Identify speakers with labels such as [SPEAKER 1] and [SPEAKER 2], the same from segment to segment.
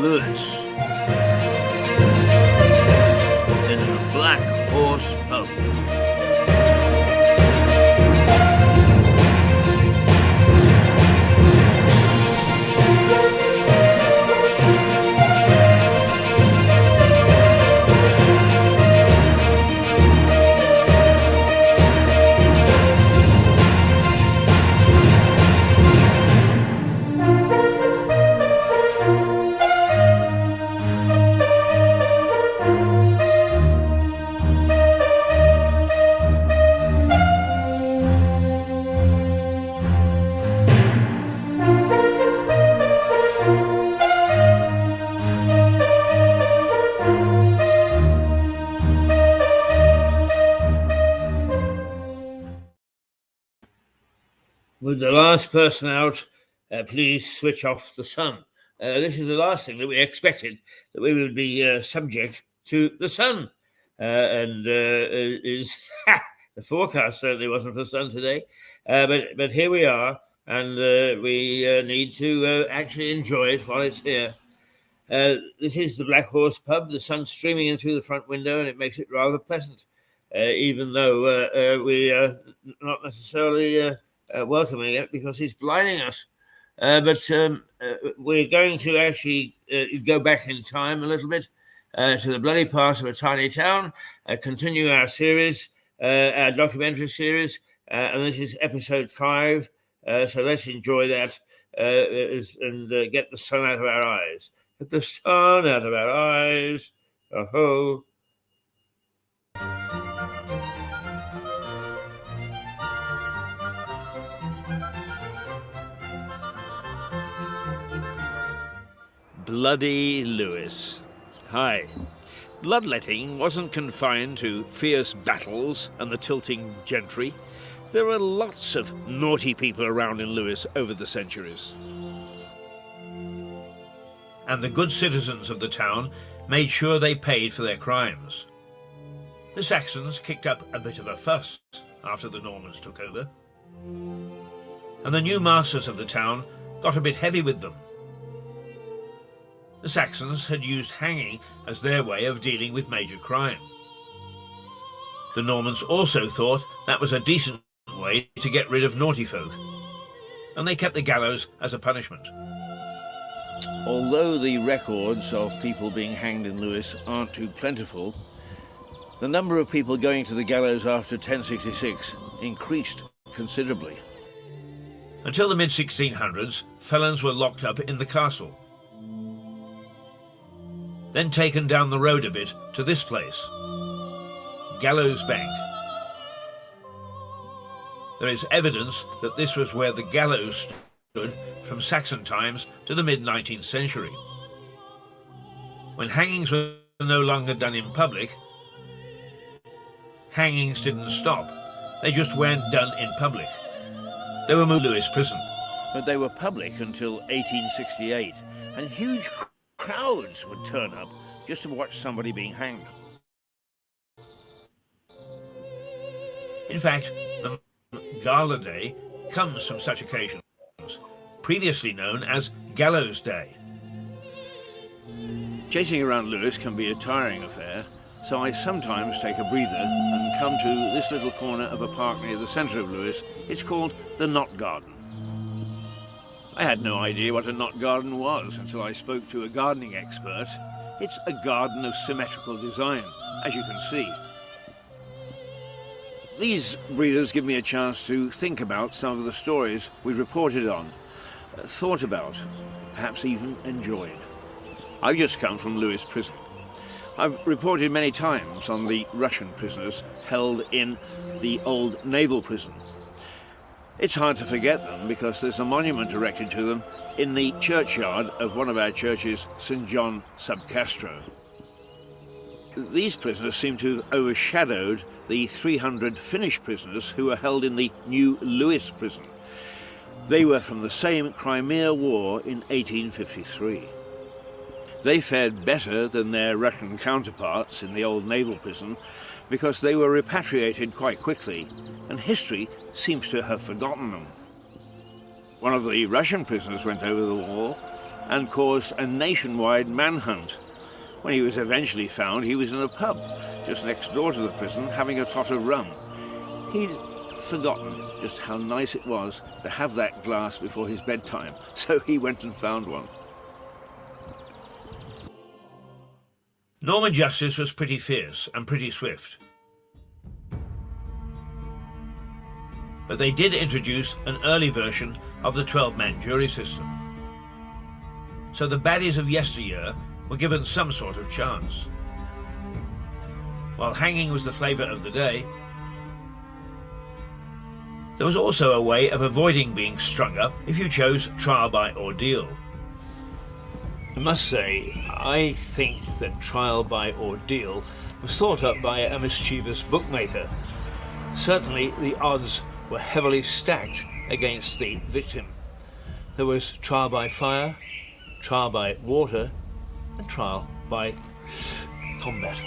[SPEAKER 1] Lewis in the Black Horse Pub. With the last person out, please switch off the sun. This is the last thing that we expected, that we would be subject to the sun. The forecast certainly wasn't for sun today. But here we are, and we need to actually enjoy it while it's here. This is the Black Horse Pub. The sun's streaming in through the front window, and it makes it rather pleasant, even though we are not necessarily welcoming it because he's blinding us. But we're going to actually go back in time a little bit to the bloody past of a tiny town, continue our series, our documentary series, and this is episode 5. So let's enjoy that and get the sun out of our eyes. Get the sun out of our eyes. Oh-ho. Bloody Lewis. Hi. Bloodletting wasn't confined to fierce battles and the tilting gentry. There were lots of naughty people around in Lewis over the centuries. And the good citizens of the town made sure they paid for their crimes. The Saxons kicked up a bit of a fuss after the Normans took over. And the new masters of the town got a bit heavy with them. The Saxons had used hanging as their way of dealing with major crime. The Normans also thought that was a decent way to get rid of naughty folk, and they kept the gallows as a punishment. Although the records of people being hanged in Lewis aren't too plentiful, the number of people going to the gallows after 1066 increased considerably. Until the mid-1600s, felons were locked up in the castle, then taken down the road a bit to this place, Gallows Bank. There is evidence that this was where the gallows stood from Saxon times to the mid-19th century. When hangings were no longer done in public, hangings didn't stop. They just weren't done in public. They were moved to Lewis prison. But they were public until 1868, and huge crowds would turn up just to watch somebody being hanged. In fact, the Gala Day comes from such occasions, previously known as Gallows Day. Chasing around Lewis can be a tiring affair, so I sometimes take a breather and come to this little corner of a park near the centre of Lewis. It's called the Knot Garden. I had no idea what a knot garden was until I spoke to a gardening expert. It's a garden of symmetrical design, as you can see. These breathers give me a chance to think about some of the stories we reported on, thought about, perhaps even enjoyed. I've just come from Lewis prison. I've reported many times on the Russian prisoners held in the old naval prison. It's hard to forget them because there's a monument erected to them in the churchyard of one of our churches, St. John sub Castro. These prisoners seem to have overshadowed the 300 Finnish prisoners who were held in the new Lewis prison. They were from the same Crimea War in 1853. They fared better than their Russian counterparts in the old naval prison because they were repatriated quite quickly, and history seems to have forgotten them. One of the Russian prisoners went over the wall, and caused a nationwide manhunt. When he was eventually found, he was in a pub just next door to the prison having a tot of rum. He'd forgotten just how nice it was to have that glass before his bedtime, so he went and found one.
[SPEAKER 2] Norman justice was pretty fierce and pretty swift. But they did introduce an early version of the 12-man jury system. So the baddies of yesteryear were given some sort of chance. While hanging was the flavour of the day, there was also a way of avoiding being strung up if you chose trial by ordeal. I must say, I think that trial by ordeal was thought up by a mischievous bookmaker. Certainly the odds were heavily stacked against the victim. There was trial by fire, trial by water, and trial by combat.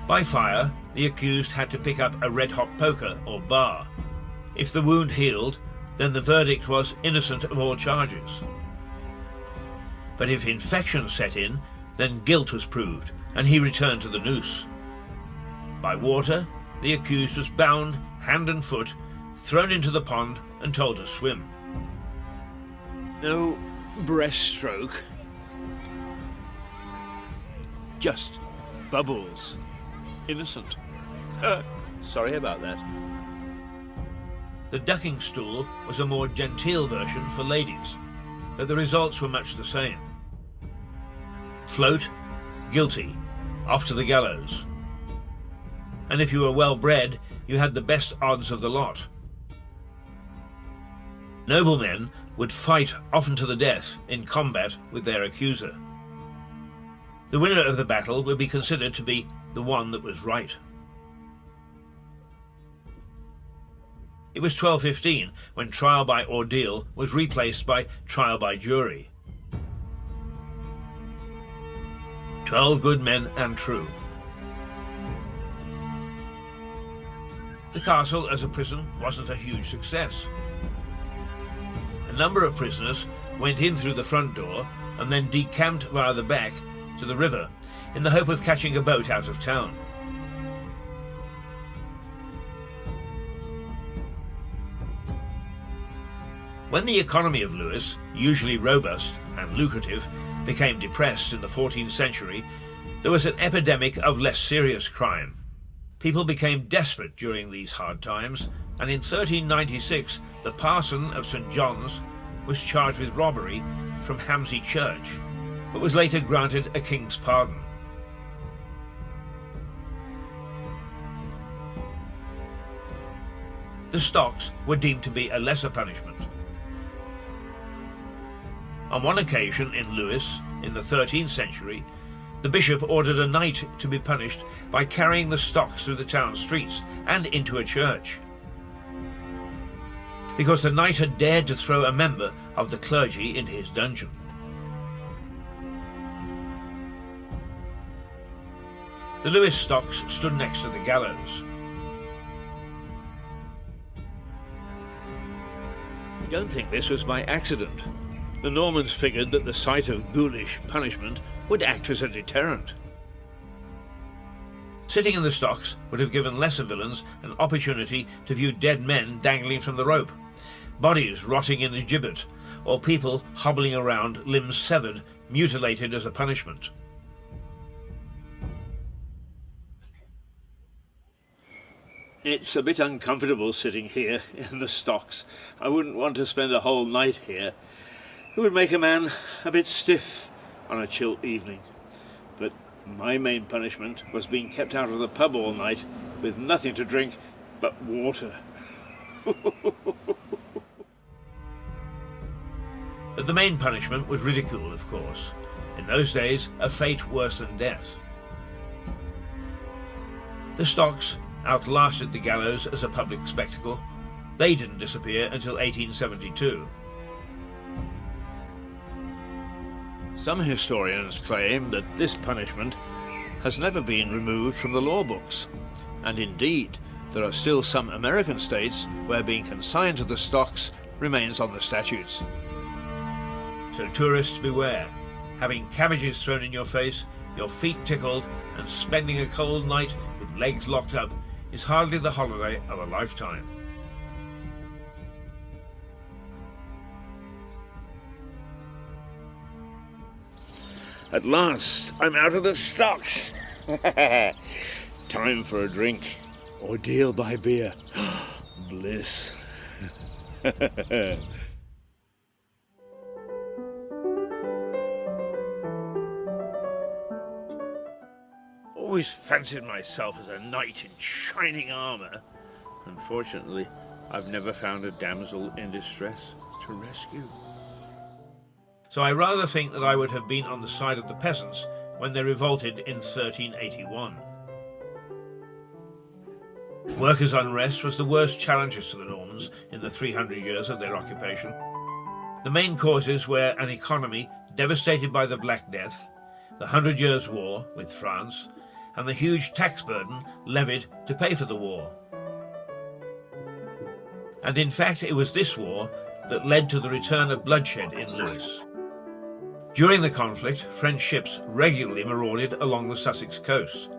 [SPEAKER 2] By fire, the accused had to pick up a red-hot poker or bar. If the wound healed, then the verdict was innocent of all charges. But if infection set in, then guilt was proved, and he returned to the noose. By water, the accused was bound hand and foot, thrown into the pond and told to swim. No breaststroke, just bubbles. Innocent. Sorry about that. The ducking stool was a more genteel version for ladies, but the results were much the same. Float, guilty, off to the gallows. And if you were well bred, you had the best odds of the lot. Noblemen would fight often to the death in combat with their accuser. The winner of the battle would be considered to be the one that was right. It was 1215 when trial by ordeal was replaced by trial by jury. 12 good men and true. The castle as a prison wasn't a huge success. A number of prisoners went in through the front door and then decamped via the back to the river in the hope of catching a boat out of town. When the economy of Lewes, usually robust and lucrative, became depressed in the 14th century, there was an epidemic of less serious crime. People became desperate during these hard times, and in 1396 the parson of St. John's was charged with robbery from Hamsey Church, but was later granted a king's pardon. The stocks were deemed to be a lesser punishment. On one occasion in Lewes, in the 13th century, the bishop ordered a knight to be punished by carrying the stocks through the town streets and into a church, because the knight had dared to throw a member of the clergy into his dungeon. The Lewes stocks stood next to the gallows. I don't think this was by accident. The Normans figured that the sight of ghoulish punishment would act as a deterrent. Sitting in the stocks would have given lesser villains an opportunity to view dead men dangling from the rope, bodies rotting in the gibbet, or people hobbling around, limbs severed, mutilated as a punishment. It's a bit uncomfortable sitting here in the stocks. I wouldn't want to spend a whole night here. It would make a man a bit stiff on a chill evening. But my main punishment was being kept out of the pub all night with nothing to drink but water. But the main punishment was ridicule, of course. In those days, a fate worse than death. The stocks outlasted the gallows as a public spectacle. They didn't disappear until 1872. Some historians claim that this punishment has never been removed from the law books, and indeed there are still some American states where being consigned to the stocks remains on the statutes. So tourists beware. Having cabbages thrown in your face, your feet tickled, and spending a cold night with legs locked up is hardly the holiday of a lifetime.
[SPEAKER 1] At last, I'm out of the stocks. Time for a drink. Ordeal by beer. Bliss. Always fancied myself as a knight in shining armour. Unfortunately, I've never found a damsel in distress to rescue.
[SPEAKER 2] So I rather think that I would have been on the side of the peasants when they revolted in 1381. Workers' unrest was the worst challenges to the Normans in the 300 years of their occupation. The main causes were an economy devastated by the Black Death, the 100 Years' War with France, and the huge tax burden levied to pay for the war. And in fact, it was this war that led to the return of bloodshed in Lewes. During the conflict, French ships regularly marauded along the Sussex coast.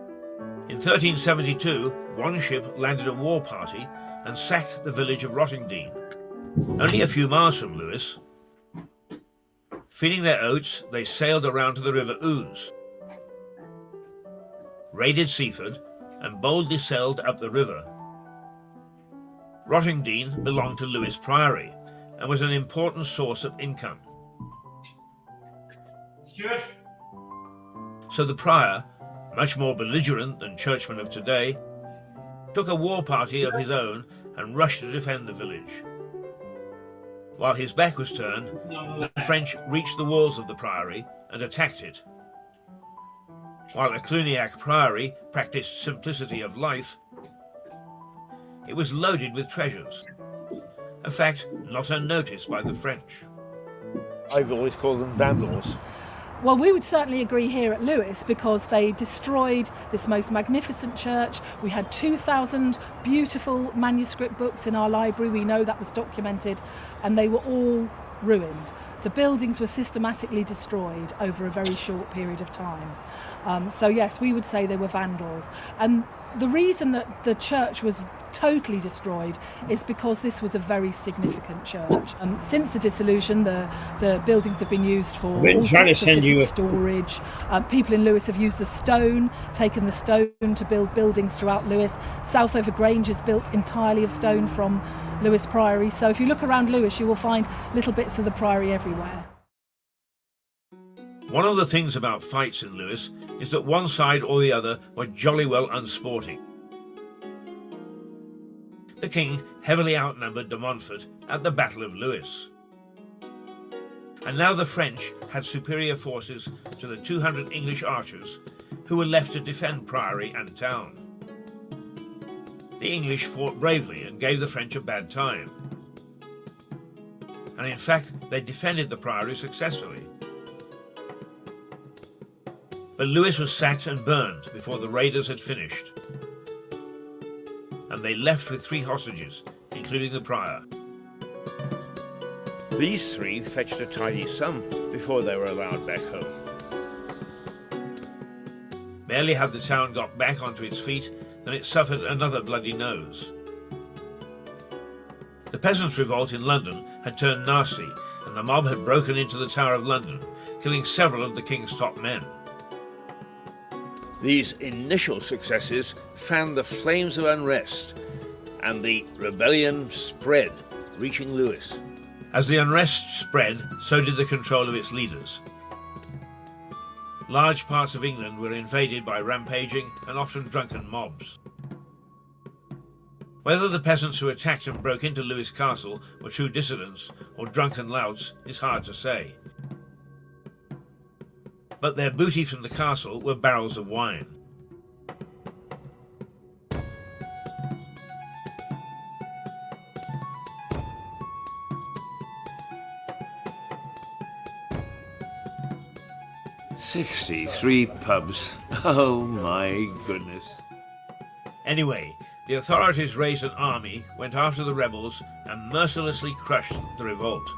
[SPEAKER 2] In 1372, one ship landed a war party and sacked the village of Rottingdean, only a few miles from Lewes. Feeding their oats, they sailed around to the River Ouse, raided Seaford, and boldly sailed up the river. Rottingdean belonged to Lewes Priory and was an important source of income. Stuart. So the prior, much more belligerent than churchmen of today, took a war party of his own and rushed to defend the village. While his back was turned, the French reached the walls of the priory and attacked it. While a Cluniac priory practiced simplicity of life, it was loaded with treasures, a fact not unnoticed by the French.
[SPEAKER 1] I've always called them vandals.
[SPEAKER 3] Well, we would certainly agree here at Lewes because they destroyed this most magnificent church. We had 2,000 beautiful manuscript books in our library. We know that was documented, and they were all ruined. The buildings were systematically destroyed over a very short period of time. So yes, we would say they were vandals. And the reason that the church was totally destroyed is because this was a very significant church. Since the dissolution, the buildings have been used for all sorts of different storage. People in Lewes have used the stone, taken the stone to build buildings throughout Lewes. Southover Grange is built entirely of stone from Lewes Priory. So if you look around Lewes, you will find little bits of the priory everywhere.
[SPEAKER 2] One of the things about fights in Lewes is that one side or the other were jolly well unsporting. The king heavily outnumbered de Montfort at the Battle of Lewes. And now the French had superior forces to the 200 English archers who were left to defend priory and town. The English fought bravely and gave the French a bad time. And in fact, they defended the priory successfully. But Lewes was sacked and burned before the raiders had finished. And they left with 3 hostages, including the prior.
[SPEAKER 1] These 3 fetched a tidy sum before they were allowed back home.
[SPEAKER 2] Barely had the town got back onto its feet than it suffered another bloody nose. The peasants' revolt in London had turned nasty, and the mob had broken into the Tower of London, killing several of the king's top men.
[SPEAKER 1] These initial successes fanned the flames of unrest, and the rebellion spread, reaching Lewes.
[SPEAKER 2] As the unrest spread, so did the control of its leaders. Large parts of England were invaded by rampaging and often drunken mobs. Whether the peasants who attacked and broke into Lewes Castle were true dissidents or drunken louts is hard to say. But their booty from the castle were barrels of wine.
[SPEAKER 1] "63 pubs. Oh my goodness."
[SPEAKER 2] Anyway, the authorities raised an army, went after the rebels, and mercilessly crushed the revolt.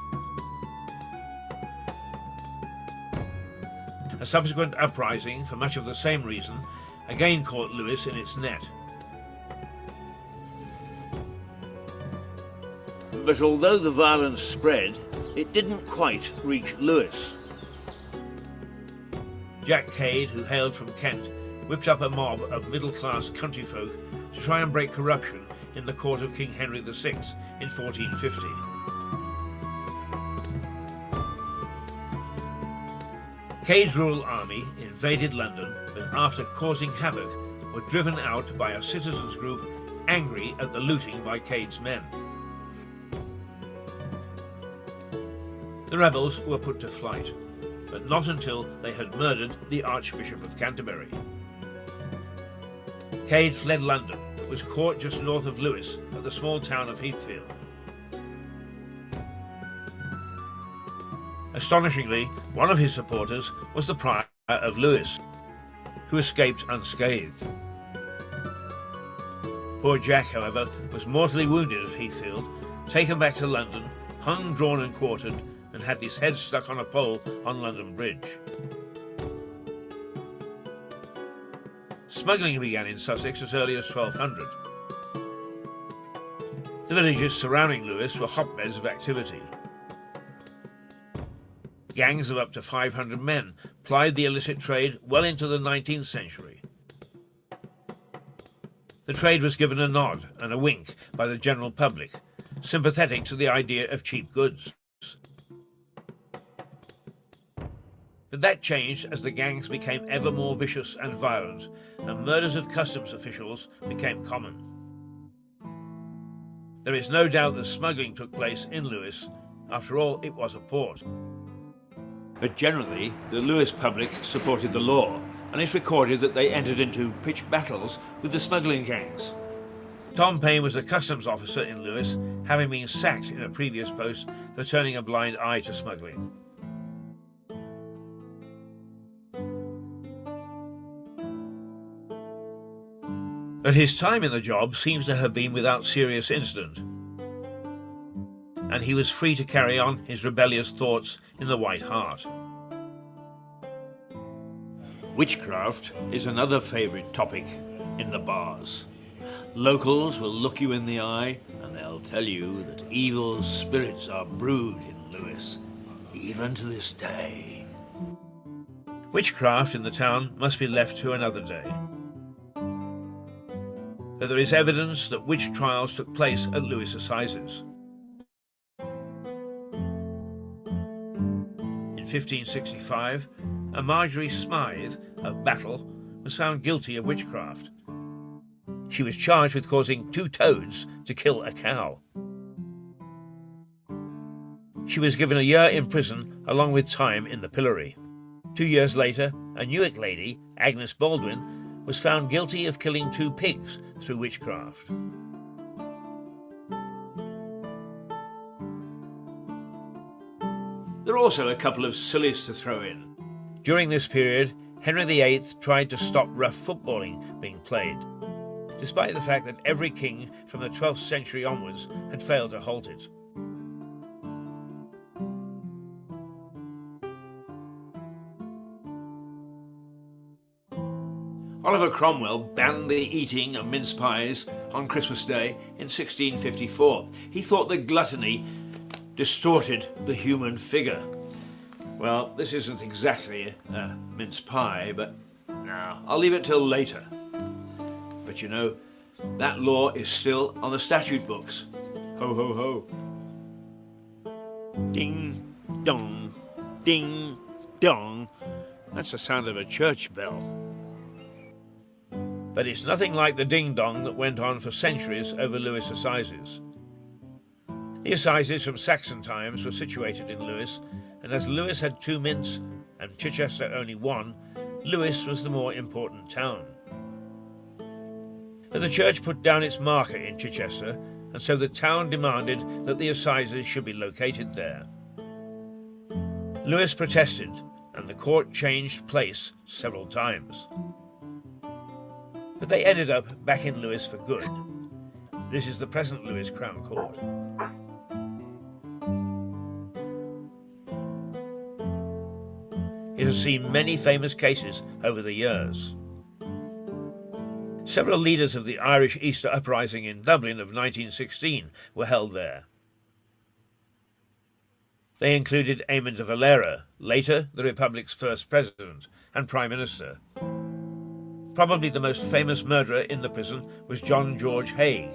[SPEAKER 2] A subsequent uprising, for much of the same reason, again caught Lewis in its net.
[SPEAKER 1] But although the violence spread, it didn't quite reach Lewis.
[SPEAKER 2] Jack Cade, who hailed from Kent, whipped up a mob of middle-class country folk to try and break corruption in the court of King Henry VI in 1450. Cade's rural army invaded London, but after causing havoc, were driven out by a citizens' group angry at the looting by Cade's men. The rebels were put to flight, but not until they had murdered the Archbishop of Canterbury. Cade fled London, but was caught just north of Lewes at the small town of Heathfield. Astonishingly, one of his supporters was the Prior of Lewes, who escaped unscathed. Poor Jack, however, was mortally wounded at Heathfield, taken back to London, hung, drawn and quartered, and had his head stuck on a pole on London Bridge. Smuggling began in Sussex as early as 1200. The villages surrounding Lewes were hotbeds of activity. Gangs of up to 500 men plied the illicit trade well into the 19th century. The trade was given a nod and a wink by the general public, sympathetic to the idea of cheap goods. But that changed as the gangs became ever more vicious and violent, and murders of customs officials became common. There is no doubt that smuggling took place in Lewes. After all, it was a port. But generally, the Lewes public supported the law, and it's recorded that they entered into pitched battles with the smuggling gangs. Tom Paine was a customs officer in Lewes, having been sacked in a previous post for turning a blind eye to smuggling. But his time in the job seems to have been without serious incident, and he was free to carry on his rebellious thoughts in the White Hart. Witchcraft is another favourite topic in the bars. Locals will look you in the eye and they'll tell you that evil spirits are brewed in Lewes, even to this day. Witchcraft in the town must be left to another day. But there is evidence that witch trials took place at Lewes Assizes. In 1565, a Marjorie Smythe of Battle was found guilty of witchcraft. She was charged with causing 2 toads to kill a cow. She was given a year in prison along with time in the pillory. 2 years later, a Newark lady, Agnes Baldwin, was found guilty of killing 2 pigs through witchcraft. There are also a couple of sillies to throw in. During this period, Henry VIII tried to stop rough footballing being played, despite the fact that every king from the 12th century onwards had failed to halt it. Oliver Cromwell banned the eating of mince pies on Christmas Day in 1654. He thought that gluttony distorted the human figure. Well, this isn't exactly a mince pie, but no, I'll leave it till later. But you know, that law is still on the statute books. Ho, ho, ho. Ding, dong, ding, dong. That's the sound of a church bell. But it's nothing like the ding-dong that went on for centuries over Lewes Assizes. The Assizes from Saxon times were situated in Lewes, and as Lewes had 2 mints and Chichester only 1, Lewes was the more important town. But the church put down its marker in Chichester, and so the town demanded that the Assizes should be located there. Lewes protested, and the court changed place several times. But they ended up back in Lewes for good. This is the present Lewes Crown Court. it has seen many famous cases over the years. Several leaders of the Irish Easter Uprising in Dublin of 1916 were held there. They included Eamon de Valera, later the Republic's first president and prime minister. Probably the most famous murderer in the prison was John George Haigh.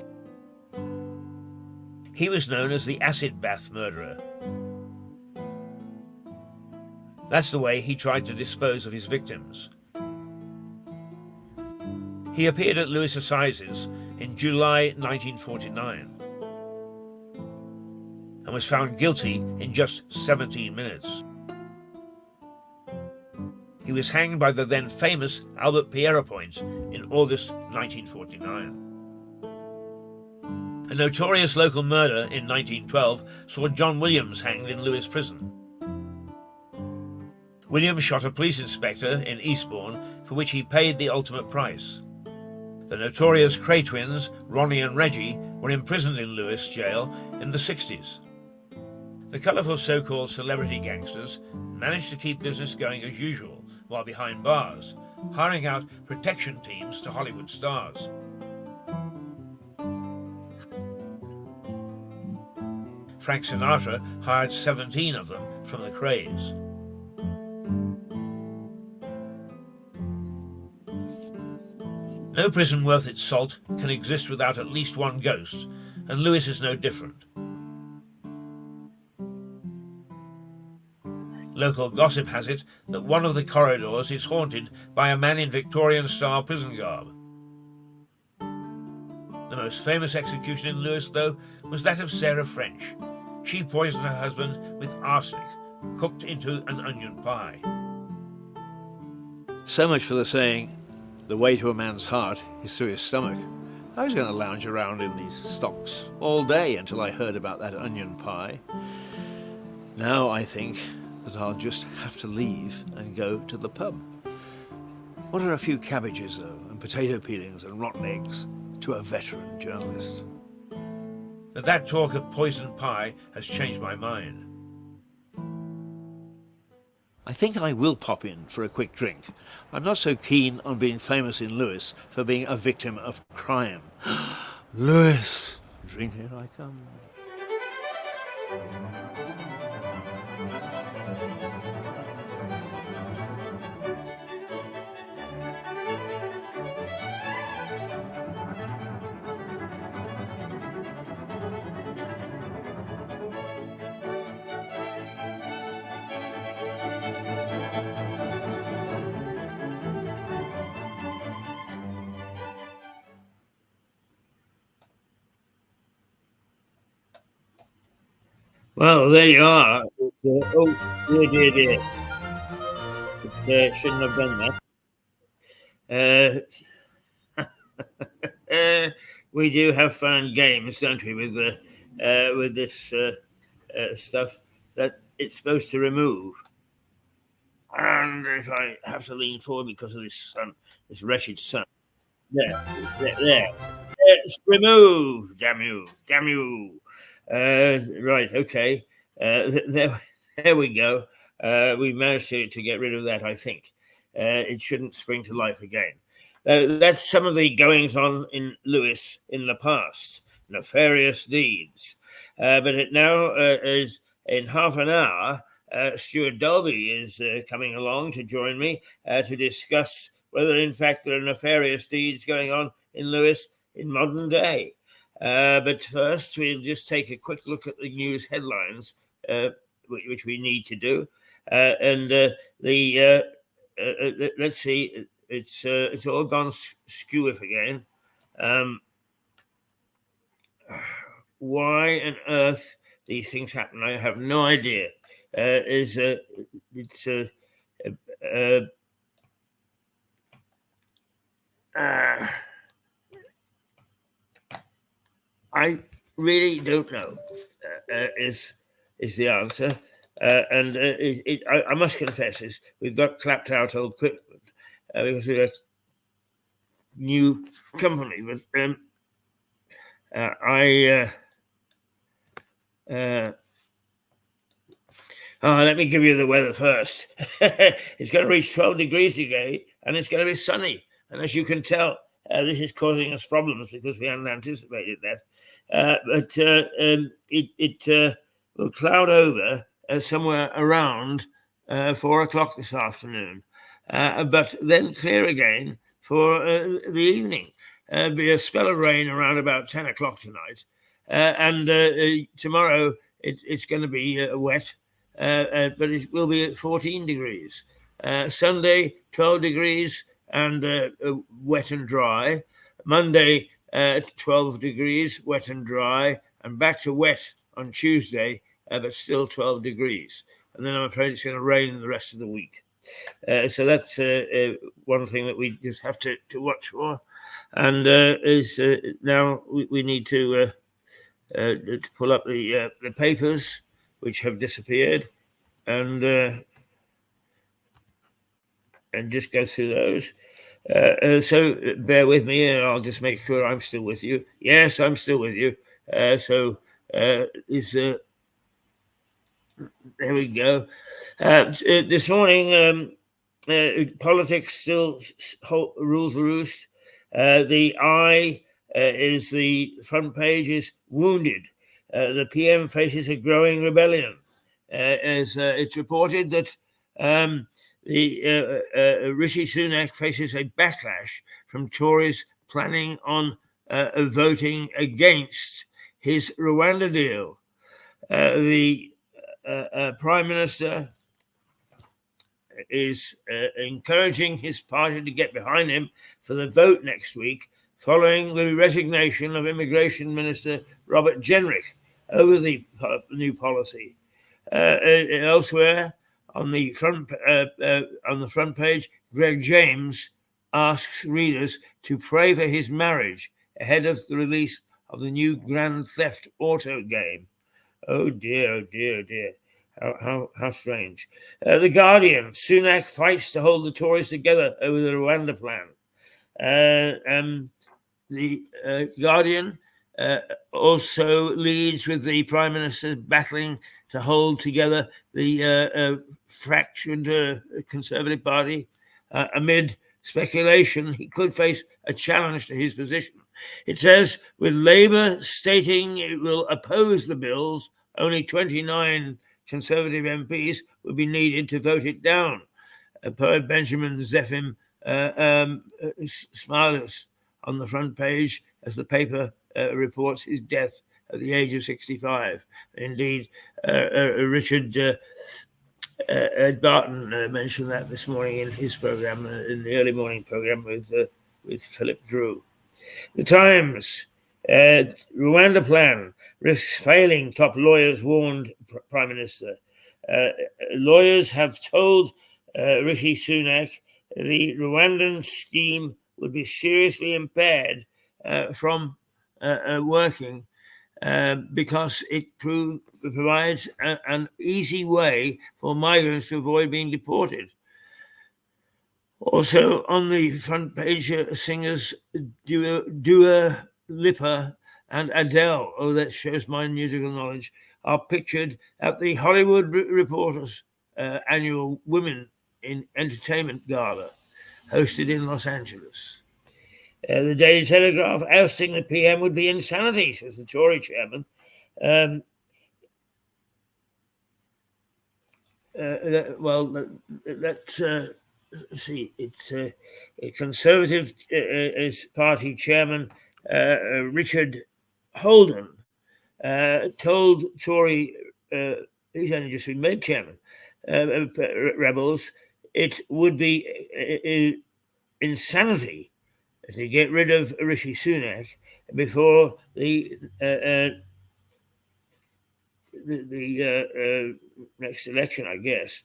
[SPEAKER 2] He was known as the acid bath murderer. That's the way he tried to dispose of his victims. He appeared at Lewes Assizes in July 1949 and was found guilty in just 17 minutes. He was hanged by the then famous Albert Pierrepoint in August 1949. A notorious local murder in 1912 saw John Williams hanged in Lewes Prison. Williams shot a police inspector in Eastbourne, for which he paid the ultimate price. The notorious Kray twins, Ronnie and Reggie, were imprisoned in Lewes jail in the 60s. The colourful so-called celebrity gangsters managed to keep business going as usual while behind bars, hiring out protection teams to Hollywood stars. Frank Sinatra hired 17 of them from the Krays. No prison worth its salt can exist without at least one ghost, and Lewes is no different. Local gossip has it that one of the corridors is haunted by a man in Victorian-style prison garb. The most famous execution in Lewes, though, was that of Sarah French. She poisoned her husband with arsenic, cooked into an onion pie.
[SPEAKER 1] So much for the saying, the way to a man's heart is through his stomach. I was going to lounge around in these stocks all day until I heard about that onion pie. Now I think that I'll just have to leave and go to the pub. What are a few cabbages, though, and potato peelings and rotten eggs to a veteran journalist?
[SPEAKER 2] But that talk of poisoned pie has changed my mind.
[SPEAKER 1] I think I will pop in for a quick drink. I'm not so keen on being famous in Lewes for being a victim of crime. Lewes! Drink, here I come.
[SPEAKER 2] Well, there you are. Oh, dear. Shouldn't have done that. We do have fun games, don't we, with this stuff that it's supposed to remove. And if I have to lean forward because of this wretched sun. There. It's removed. Damn you. Right, okay. There we go. We managed to get rid of that, I think. It shouldn't spring to life again. That's some of the goings on in Lewes in the past. Nefarious deeds. But it now is in half an hour. Stuart Dolby is coming along to join me to discuss whether, in fact, there are nefarious deeds going on in Lewes in modern day. But first, we'll just take a quick look at the news headlines, which we need to do. Let's see, it's all gone skew-if again. Why on earth these things happen, I have no idea. I really don't know, is the answer. I must confess, we've got clapped out old equipment because we're a new company. But Let me give you the weather first. It's going to reach 12 degrees today, and it's going to be sunny. And as you can tell, this is causing us problems because we hadn't anticipated that. It will cloud over somewhere around 4 o'clock this afternoon, but then clear again for the evening. Be a spell of rain around about 10 o'clock tonight. And tomorrow it's going to be wet, but it will be at 14 degrees. Sunday, 12 degrees and wet and dry. Monday, 12 degrees, wet and dry, and back to wet on Tuesday, but still 12 degrees. And then I'm afraid it's going to rain the rest of the week. So that's one thing that we just have to watch for. And is now we need to pull up the papers, which have disappeared, and just go through those. So bear with me, and I'll just make sure I'm still with you. Yes, I'm still with you. There we go. This morning, politics still rules the roost. The Eye is the front page is wounded. The PM faces a growing rebellion. As it's reported that Rishi Sunak faces a backlash from Tories planning on voting against his Rwanda deal. The Prime Minister is encouraging his party to get behind him for the vote next week, following the resignation of Immigration Minister Robert Jenrick over the new policy. Elsewhere on the front page, Greg James asks readers to pray for his marriage ahead of the release of the new Grand Theft Auto game. Oh dear, oh dear, oh dear. How strange. The Guardian, Sunak fights to hold the Tories together over the Rwanda plan. The Guardian also leads with the Prime Minister battling to hold together the fractured Conservative Party amid speculation he could face a challenge to his position. It says, with Labour stating it will oppose the bills, only 29 Conservative MPs would be needed to vote it down. Poet Benjamin Zephim smiles on the front page as the paper reports his death at the age of 65. Indeed, Richard Barton mentioned that this morning in his program, in the early morning program with Philip Drew. The Times, Rwanda plan risks failing, top lawyers warned Prime Minister. Lawyers have told Rishi Sunak the Rwandan scheme would be seriously impaired from working because it provides an easy way for migrants to avoid being deported. Also on the front page, singers Dua Lipa and Adele, oh, that shows my musical knowledge, are pictured at the Hollywood Reporter's annual Women in Entertainment Gala, hosted in Los Angeles. The Daily Telegraph, ousting the PM would be insanity, says the Tory chairman. Let's see. It's a Conservative Party chairman, Richard Holden, told Tory, he's only just been made chairman, rebels, it would be insanity to get rid of Rishi Sunak before the next election, I guess,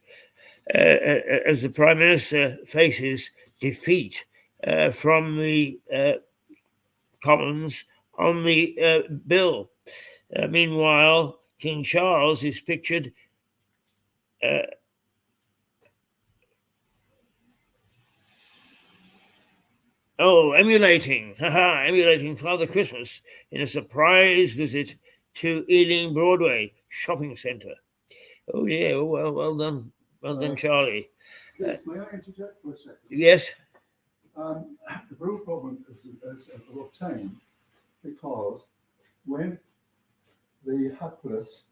[SPEAKER 2] as the Prime Minister faces defeat from the Commons on the bill. Meanwhile, King Charles is pictured emulating Father Christmas in a surprise visit to Ealing Broadway shopping centre. Oh yeah, well done, Charlie.
[SPEAKER 4] Yes, may I interject for a second?
[SPEAKER 2] Yes.
[SPEAKER 4] The real problem is obtained because when the hapless,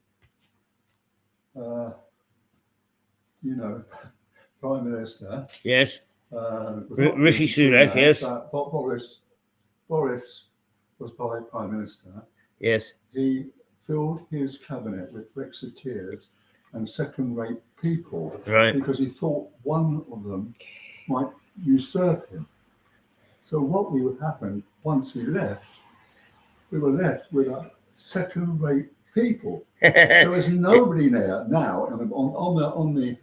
[SPEAKER 4] Prime Minister,
[SPEAKER 2] Yes.
[SPEAKER 4] was not
[SPEAKER 2] Rishi Sunak, yes.
[SPEAKER 4] but Boris was Prime Minister.
[SPEAKER 2] Yes.
[SPEAKER 4] He filled his cabinet with Brexiteers and second-rate people,
[SPEAKER 2] Right.
[SPEAKER 4] because he thought one of them might usurp him. So what would happen once he left? We were left with a second-rate people. There is nobody there now on the.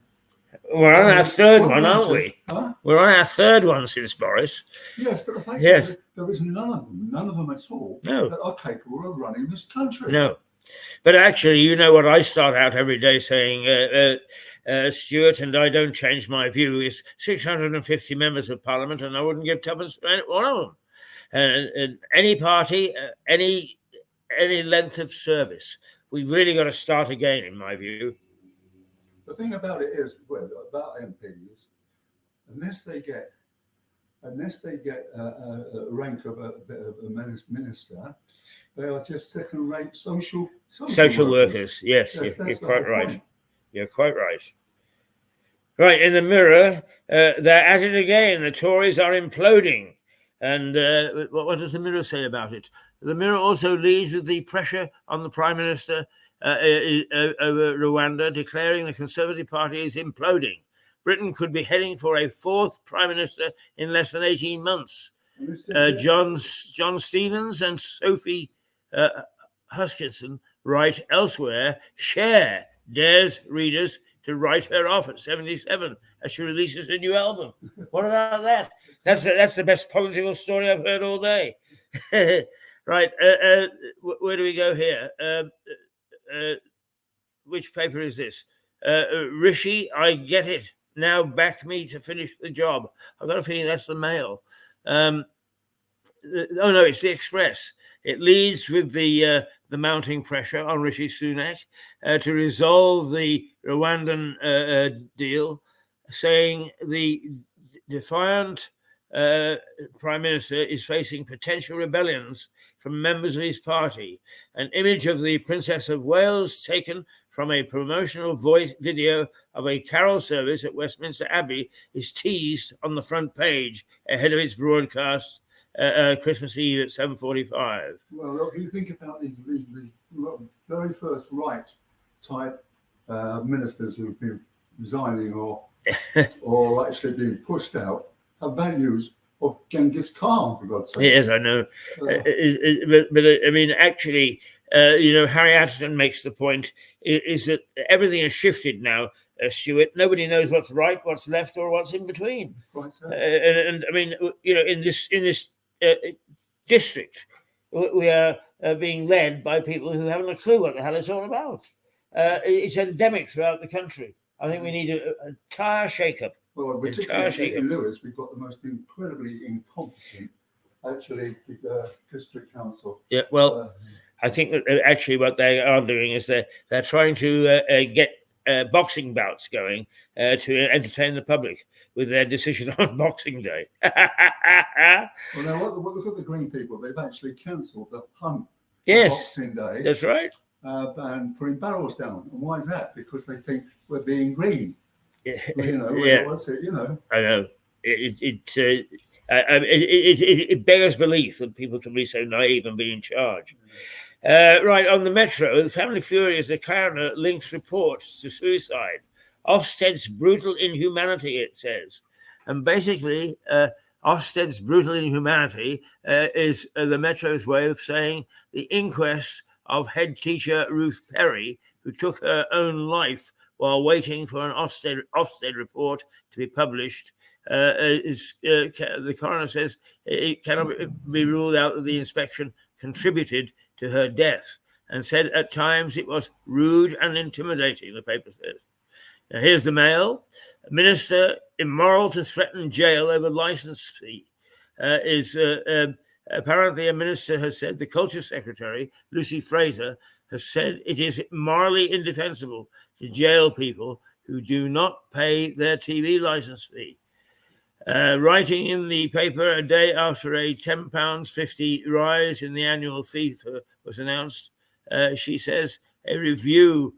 [SPEAKER 2] We're on our third one, aren't we?
[SPEAKER 4] Huh?
[SPEAKER 2] We're on our third one since Boris.
[SPEAKER 4] Yes, but the fact
[SPEAKER 2] Yes.
[SPEAKER 4] is, there is none of them at all
[SPEAKER 2] No.
[SPEAKER 4] that are capable of running this country.
[SPEAKER 2] No. But actually, you know what I start out every day saying, Stuart, and I don't change my view, is 650 members of Parliament, and I wouldn't give tuppence to one of them. And any party, any length of service, we've really got to start again, in my view.
[SPEAKER 4] The thing about it is, about MPs, unless they get a rank of a minister, they are just second-rate social
[SPEAKER 2] workers. Yes,
[SPEAKER 4] Yes,
[SPEAKER 2] you're
[SPEAKER 4] that's the
[SPEAKER 2] quite
[SPEAKER 4] whole
[SPEAKER 2] right.
[SPEAKER 4] point.
[SPEAKER 2] You're quite right. Right, in the Mirror, they're at it again. The Tories are imploding. And what does the Mirror say about it? The Mirror also leads with the pressure on the Prime Minister over Rwanda, declaring the Conservative Party is imploding. Britain could be heading for a fourth Prime Minister in less than 18 months. John Stevens and Sophie Huskinson write elsewhere, Cher dares readers to write her off at 77 as she releases a new album. What about that? That's the best political story I've heard all day. Right, where do we go here? Which paper is this? Rishi, I get it. Now back me to finish the job. I've got a feeling that's the Mail. Oh no, it's the Express. It leads with the mounting pressure on Rishi Sunak to resolve the Rwandan deal, saying the defiant Prime Minister is facing potential rebellions from members of his party. An image of the Princess of Wales taken from a promotional video of a carol service at Westminster Abbey is teased on the front page ahead of its broadcast Christmas Eve at 7:45.
[SPEAKER 4] Well, look, you think about the very first right type ministers who've been resigning or actually being pushed out have values of Genghis Khan, for God's sake.
[SPEAKER 2] Yes, I know. But I mean, actually, Harry Atherton makes the point is that everything has shifted now, Stuart. Nobody knows what's right, what's left, or what's in between.
[SPEAKER 4] Quite so.
[SPEAKER 2] And I mean, in this district, we are being led by people who haven't a clue what the hell it's all about. It's endemic throughout the country. I think we need an entire shake-up.
[SPEAKER 4] Well, particularly in Lewis, we've got the most incredibly incompetent, actually, district council.
[SPEAKER 2] Yeah, well, I think that actually what they are doing is they're trying to get boxing bouts going to entertain the public with their decision on Boxing Day.
[SPEAKER 4] Well, now look at the Green people. They've actually cancelled the hunt.
[SPEAKER 2] Yes,
[SPEAKER 4] Boxing Day.
[SPEAKER 2] That's right.
[SPEAKER 4] And putting barrels down. And why is that? Because they think we're being green.
[SPEAKER 2] Yeah.
[SPEAKER 4] What's it?
[SPEAKER 2] I know. It bears belief that people can be so naive and be in charge. Right, on the Metro, the Family Fury as the coroner links reports to suicide. Ofsted's brutal inhumanity, it says. And basically, Ofsted's brutal inhumanity is the Metro's way of saying the inquest of head teacher Ruth Perry, who took her own life while waiting for an Ofsted report to be published, the coroner says it cannot be ruled out that the inspection contributed to her death, and said at times it was rude and intimidating, the paper says. Now here's the Mail. Minister immoral to threaten jail over licence fee. Apparently a minister has said, the Culture Secretary, Lucy Fraser, has said it is morally indefensible to jail people who do not pay their TV license fee. Writing in the paper a day after a £10.50 rise in the annual fee was announced, she says a review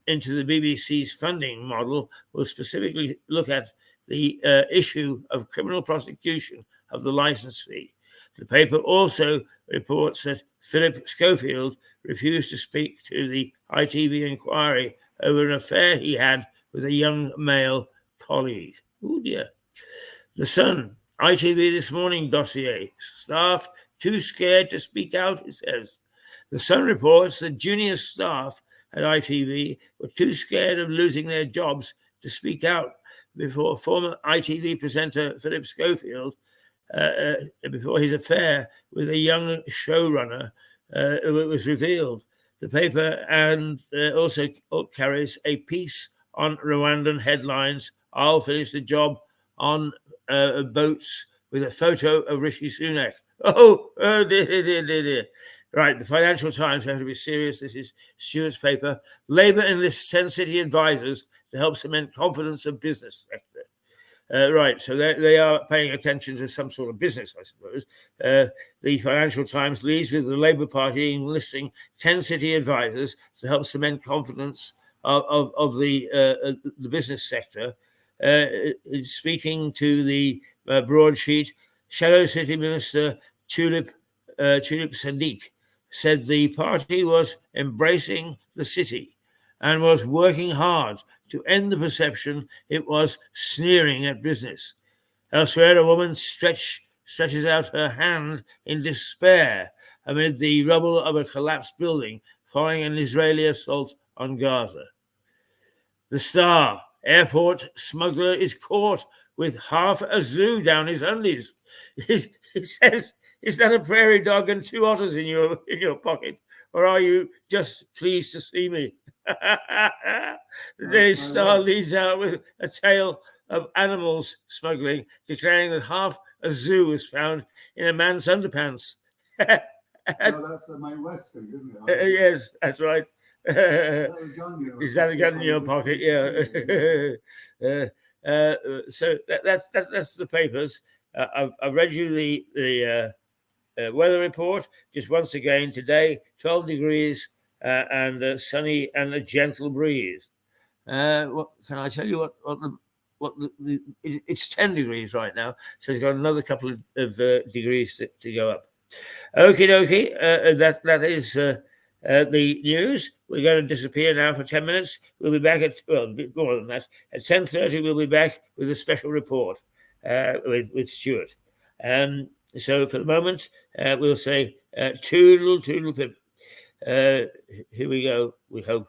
[SPEAKER 2] into the BBC's funding model will specifically look at the issue of criminal prosecution of the license fee. The paper also reports that Philip Schofield refused to speak to the ITV inquiry over an affair he had with a young male colleague. Oh dear. The Sun, ITV This Morning dossier, staff too scared to speak out, it says. The Sun reports that junior staff at ITV were too scared of losing their jobs to speak out before former ITV presenter Philip Schofield, before his affair with a young showrunner was revealed. The paper and also carries a piece on Rwandan headlines. I'll finish the job on boats with a photo of Rishi Sunak. Dear. Right, the Financial Times, have to be serious. This is Stuart's paper. Labour enlists 10 city advisors to help cement confidence of business sector. Right, so they are paying attention to some sort of business, I suppose. The Financial Times leads with the Labour Party enlisting 10 city advisors to help cement confidence of the business sector. Speaking to the broadsheet, Shadow City Minister Tulip Sadiq said the party was embracing the city and was working hard to end the perception it was sneering at business. Elsewhere, a woman stretches out her hand in despair amid the rubble of a collapsed building following an Israeli assault on Gaza. The Star, airport smuggler is caught with half a zoo down his undies. It says, is that a prairie dog and 2 otters in your pocket? Or are you just pleased to see me? The Daily Star leads out with a tale of animals smuggling, declaring that half a zoo was found in a man's underpants.
[SPEAKER 4] No, that's the Mae West thing, isn't it?
[SPEAKER 2] Yes, that's right.
[SPEAKER 4] Is
[SPEAKER 2] that a gun in your pocket? Yeah. So that's the papers. I've read you the weather report. Just once again today, 12 degrees and sunny and a gentle breeze. What can I tell you? It's 10 degrees right now, so it's got another couple of degrees to go up. Okie dokie. That is the news. We're going to disappear now for 10 minutes. We'll be back at, well, a bit more than that. At 10:30, we'll be back with a special report with Stuart. So for the moment, we'll say toodle, toodle, pip. Here we go, we hope.